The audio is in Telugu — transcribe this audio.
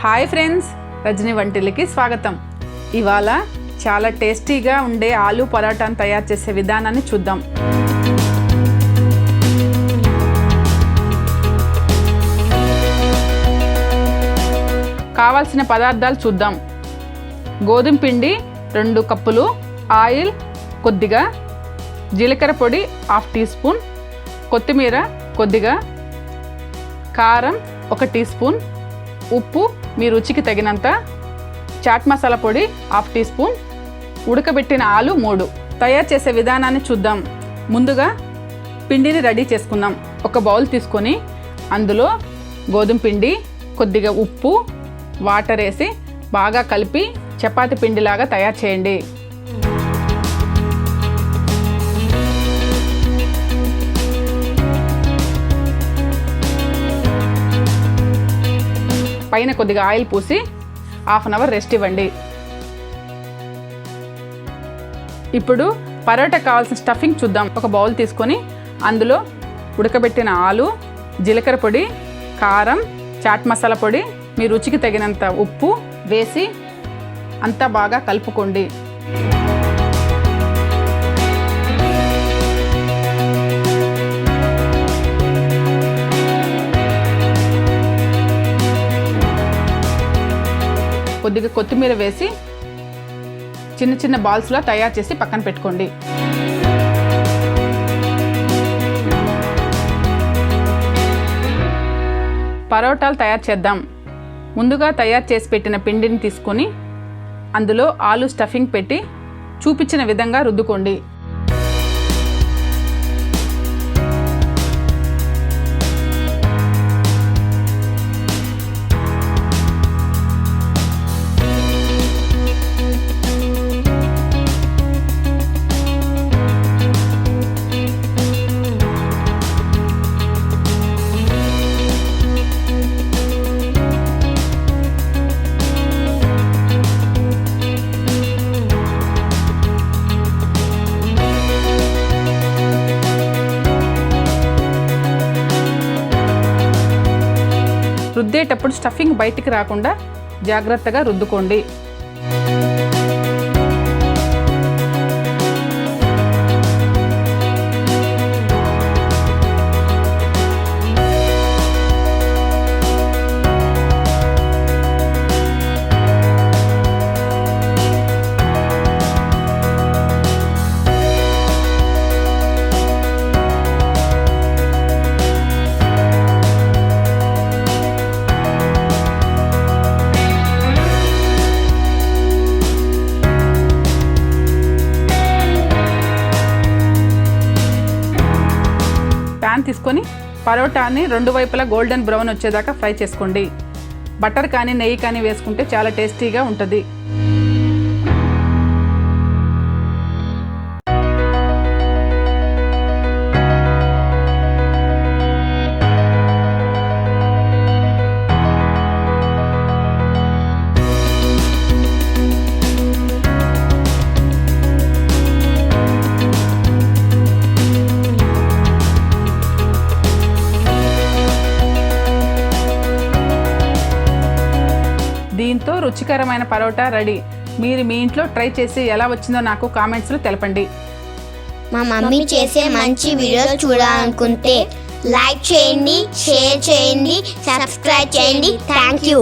హాయ్ ఫ్రెండ్స్, రజని వంటిల్లుకి స్వాగతం. ఇవాళ చాలా టేస్టీగా ఉండే ఆలు పరాటాను తయారు చేసే విధానాన్ని చూద్దాం. కావాల్సిన పదార్థాలు చూద్దాం. గోధుమ పిండి 2 కప్పులు, ఆయిల్ కొద్దిగా, జీలకర్ర పొడి 1/2 టీ స్పూన్, కొత్తిమీర కొద్దిగా, కారం 1 టీ స్పూన్, ఉప్పు మీ రుచికి తగినంత, చాట్ మసాలా పొడి 1/2 టీ స్పూన్, ఉడకబెట్టిన ఆలు 3. తయారు చేసే విధానాన్ని చూద్దాం. ముందుగా పిండిని రెడీ చేసుకుందాం. ఒక బౌల్ తీసుకొని అందులో గోధుమ పిండి, కొద్దిగా ఉప్పు, వాటర్ వేసి బాగా కలిపి చపాతీ పిండిలాగా తయారు చేయండి. పైన కొద్దిగా ఆయిల్ పూసి 1/2 అవర్ రెస్ట్ ఇవ్వండి. ఇప్పుడు పరోటా కావాల్సిన స్టఫింగ్ చూద్దాం. ఒక బౌల్ తీసుకొని అందులో ఉడకబెట్టిన ఆలు, జీలకర్ర పొడి, కారం, చాట్ మసాలా పొడి, మీ రుచికి తగినంత ఉప్పు వేసి అంతా బాగా కలుపుకోండి. కొద్దిగా కొత్తిమీర వేసి చిన్న చిన్న బాల్స్లా తయారు చేసి పక్కన పెట్టుకోండి. పరోటాలు తయారు చేద్దాం. ముందుగా తయారు చేసి పెట్టిన పిండిని తీసుకొని అందులో ఆలు స్టఫింగ్ పెట్టి చూపించిన విధంగా రుద్దుకోండి. రుద్దేటప్పుడు స్టఫింగ్ బయటికి రాకుండా జాగ్రత్తగా రుద్దుకోండి. తీసుకొని పరోటాని 2 వైపులా గోల్డెన్ బ్రౌన్ వచ్చేదాకా ఫ్రై చేసుకోండి. బటర్ కానీ నెయ్యి కానీ వేసుకుంటే చాలా టేస్టీగా ఉంటుంది. దీంతో రుచికరమైన పరోటా రెడీ. మీరు మీ ఇంట్లో ట్రై చేసి ఎలా వచ్చిందో నాకు కామెంట్స్లో తెలపండి. మా మమ్మీ చేసే మంచి వీడియోస్ చూడాలనుకుంటే లైక్ చేయండి, షేర్ చేయండి, సబ్స్క్రైబ్ చేయండి. Thank you.